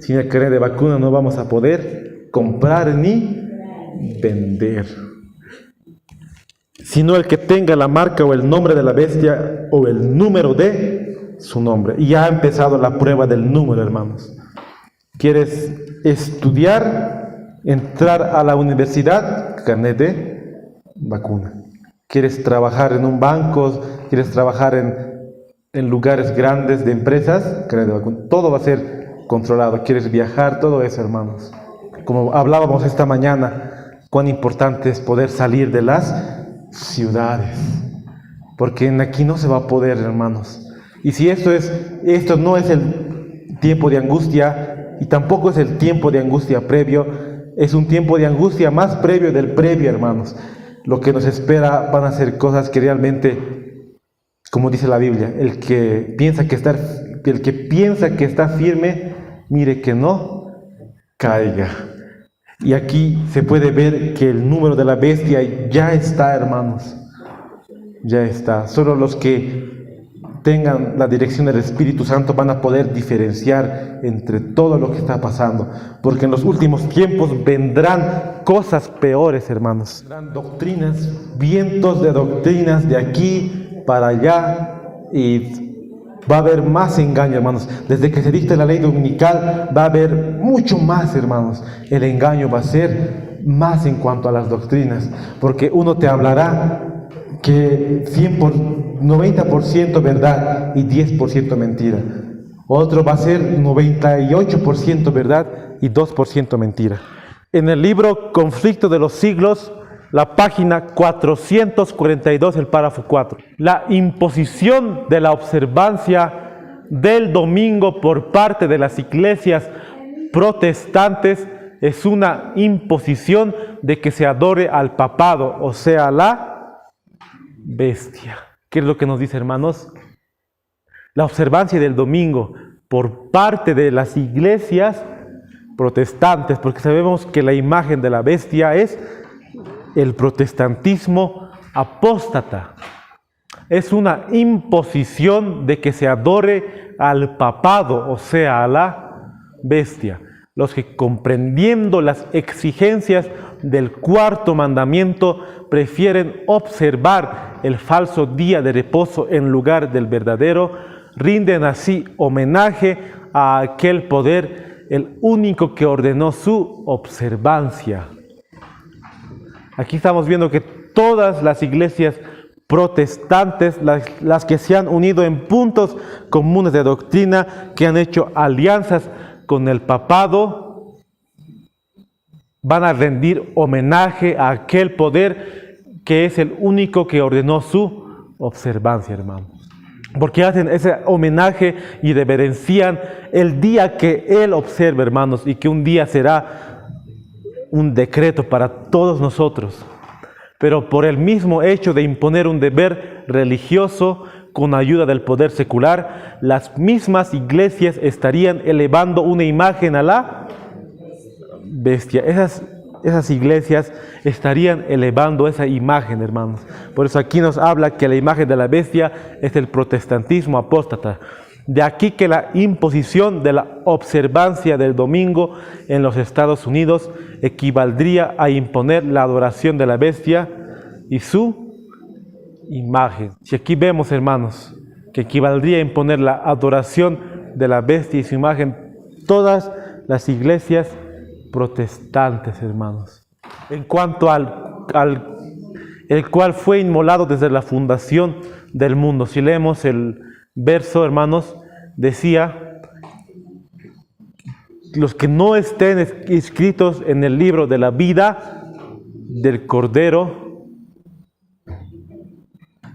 Sin el carnet de vacuna no vamos a poder comprar ni vender, sino el que tenga la marca o el nombre de la bestia o el número de su nombre. Y ya ha empezado la prueba del número, hermanos. ¿Quieres estudiar, entrar a la universidad? Carnet de vacuna. ¿Quieres trabajar en un banco? ¿Quieres trabajar en lugares grandes de empresas? Carnet de vacuna. Todo va a ser controlado. ¿Quieres viajar? Todo eso, hermanos. Como hablábamos esta mañana, cuán importante es poder salir de las ciudades. Porque aquí no se va a poder, hermanos. Y si esto no es el tiempo de angustia, y tampoco es el tiempo de angustia previo, es un tiempo de angustia más previo del previo, hermanos. Lo que nos espera van a ser cosas que realmente, como dice la Biblia, el que piensa que está firme, mire que no caiga. Y aquí se puede ver que el número de la bestia ya está, hermanos. ya está. Solo los que tengan la dirección del Espíritu Santo van a poder diferenciar entre todo lo que está pasando, porque en los últimos tiempos vendrán cosas peores, hermanos. Vendrán doctrinas, vientos de doctrinas de aquí para allá, y va a haber más engaño, hermanos. Desde que se dicte la ley dominical va a haber mucho más, hermanos. El engaño va a ser más en cuanto a las doctrinas, porque uno te hablará que 90% verdad y 10% mentira. Otro va a ser 98% verdad y 2% mentira. En el libro Conflicto de los Siglos, la página 442, el párrafo 4. La imposición de la observancia del domingo por parte de las iglesias protestantes es una imposición de que se adore al papado, o sea, la bestia. ¿Qué es lo que nos dice, hermanos? La observancia del domingo por parte de las iglesias protestantes, porque sabemos que la imagen de la bestia es el protestantismo apóstata. Es una imposición de que se adore al papado, o sea, a la bestia. Los que, comprendiendo las exigencias del cuarto mandamiento, prefieren observar el falso día de reposo en lugar del verdadero, rinden así homenaje a aquel poder, el único que ordenó su observancia. Aquí estamos viendo que todas las iglesias protestantes, las que se han unido en puntos comunes de doctrina, que han hecho alianzas con el papado, van a rendir homenaje a aquel poder que es el único que ordenó su observancia, hermanos. Porque hacen ese homenaje y reverencian el día que Él observa, hermanos, y que un día será un decreto para todos nosotros. Pero por el mismo hecho de imponer un deber religioso con ayuda del poder secular, las mismas iglesias estarían elevando una imagen a la bestia. Esas iglesias estarían elevando esa imagen, hermanos. Por eso aquí nos habla que la imagen de la bestia es el protestantismo apóstata. De aquí que la imposición de la observancia del domingo en los Estados Unidos equivaldría a imponer la adoración de la bestia y su imagen. Si aquí vemos, hermanos, que equivaldría a imponer la adoración de la bestia y su imagen, todas las iglesias protestantes, hermanos, en cuanto el cual fue inmolado desde la fundación del mundo. Si leemos el verso, hermanos, decía: los que no estén inscritos en el libro de la vida del Cordero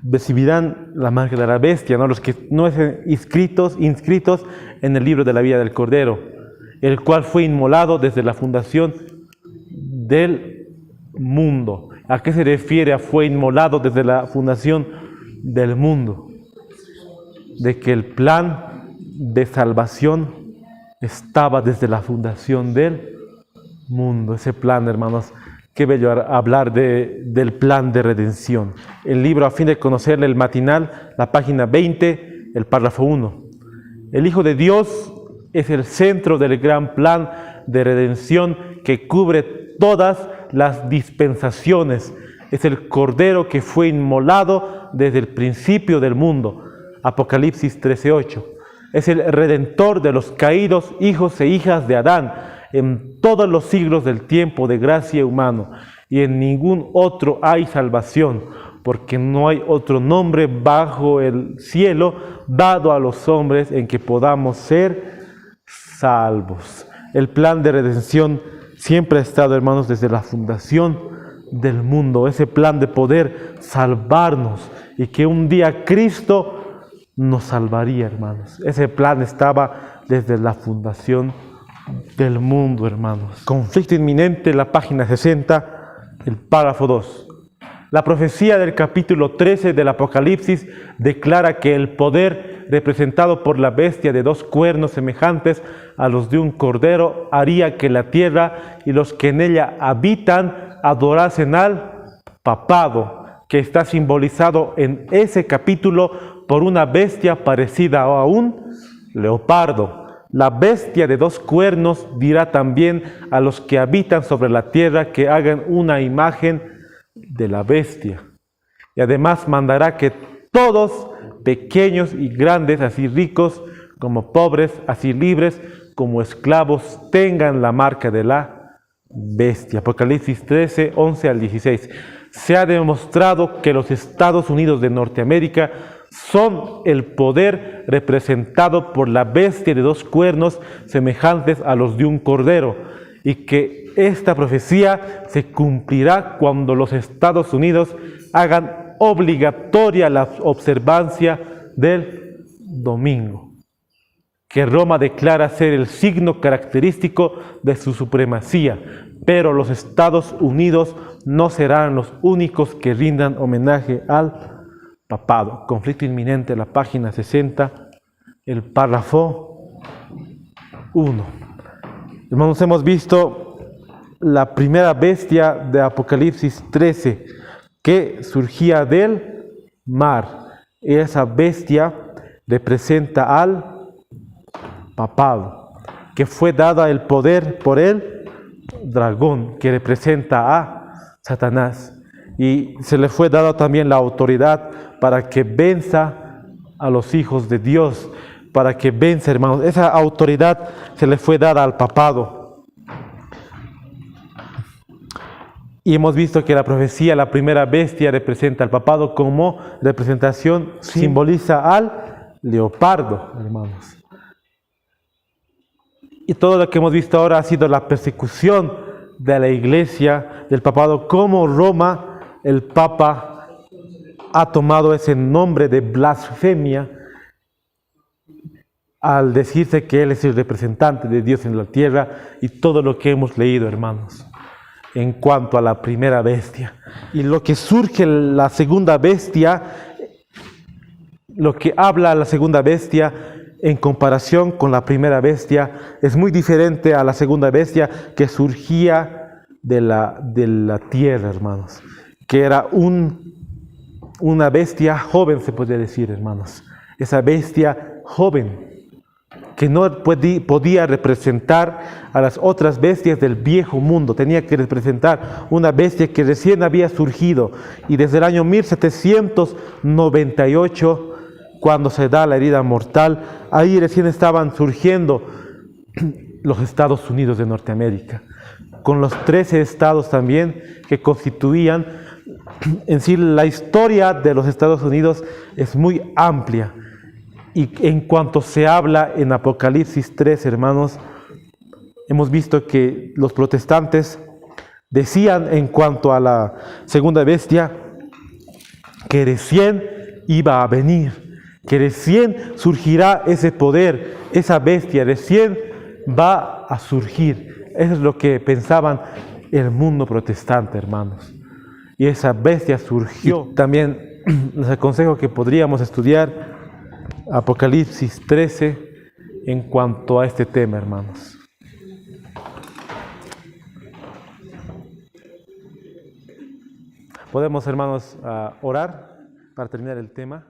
recibirán la marca de la bestia, ¿no? Los que no estén inscritos en el libro de la vida del Cordero, el cual fue inmolado desde la fundación del mundo. ¿A qué se refiere a fue inmolado desde la fundación del mundo? De que el plan de salvación estaba desde la fundación del mundo. Ese plan, hermanos, qué bello hablar del plan de redención. El libro A fin de conocerle, el matinal, la página 20, el párrafo 1. El Hijo de Dios es el centro del gran plan de redención que cubre todas las dispensaciones. Es el Cordero que fue inmolado desde el principio del mundo. Apocalipsis 13:8. Es el Redentor de los caídos hijos e hijas de Adán en todos los siglos del tiempo de gracia humano, y en ningún otro hay salvación, porque no hay otro nombre bajo el cielo dado a los hombres en que podamos ser salvos. El plan de redención siempre ha estado, hermanos, desde la fundación del mundo. Ese plan de poder salvarnos y que un día Cristo nos salvaría, hermanos. Ese plan estaba desde la fundación del mundo, hermanos. Conflicto inminente, la página 60, el párrafo 2. La profecía del capítulo 13 del Apocalipsis declara que el poder representado por la bestia de 2 cuernos semejantes a los de un cordero haría que la tierra y los que en ella habitan adorasen al papado, que está simbolizado en ese capítulo por una bestia parecida a un leopardo. La bestia de 2 cuernos dirá también a los que habitan sobre la tierra que hagan una imagen de la bestia. Y además mandará que todos, pequeños y grandes, así ricos como pobres, así libres como esclavos, tengan la marca de la bestia. Apocalipsis 13, 11 al 16. Se ha demostrado que los Estados Unidos de Norteamérica son el poder representado por la bestia de 2 cuernos semejantes a los de un cordero, y que esta profecía se cumplirá cuando los Estados Unidos hagan obligatoria la observancia del domingo, que Roma declara ser el signo característico de su supremacía, pero los Estados Unidos no serán los únicos que rindan homenaje al papado. Conflicto inminente, la página 60, el párrafo 1. Hermanos, hemos visto la primera bestia de Apocalipsis 13 que surgía del mar. Esa bestia representa al papado, que fue dada el poder por el dragón, que representa a Satanás. Y se le fue dada también la autoridad para que venza a los hijos de Dios, para que venza, hermanos. Esa autoridad se le fue dada al papado. Y hemos visto que la profecía, la primera bestia, representa al papado como representación, simboliza al leopardo, hermanos. Y todo lo que hemos visto ahora ha sido la persecución de la iglesia, del papado, como Roma, el Papa, ha tomado ese nombre de blasfemia al decirse que Él es el representante de Dios en la tierra, y todo lo que hemos leído, hermanos, en cuanto a la primera bestia. Y lo que surge la segunda bestia, lo que habla la segunda bestia en comparación con la primera bestia, es muy diferente a la segunda bestia que surgía de la tierra, hermanos, que era una bestia joven, se podría decir, hermanos. Esa bestia joven que no podía representar a las otras bestias del viejo mundo, tenía que representar una bestia que recién había surgido, y desde el año 1798, cuando se da la herida mortal, ahí recién estaban surgiendo los Estados Unidos de Norteamérica, con los 13 estados también que constituían. En sí, la historia de los Estados Unidos es muy amplia, y en cuanto se habla en Apocalipsis 3, hermanos, hemos visto que los protestantes decían en cuanto a la segunda bestia que recién iba a venir, que recién surgirá ese poder, esa bestia recién va a surgir. Eso es lo que pensaban el mundo protestante, hermanos. Y esa bestia surgió. Y también les aconsejo que podríamos estudiar Apocalipsis 13 en cuanto a este tema, hermanos. Podemos, hermanos, orar para terminar el tema.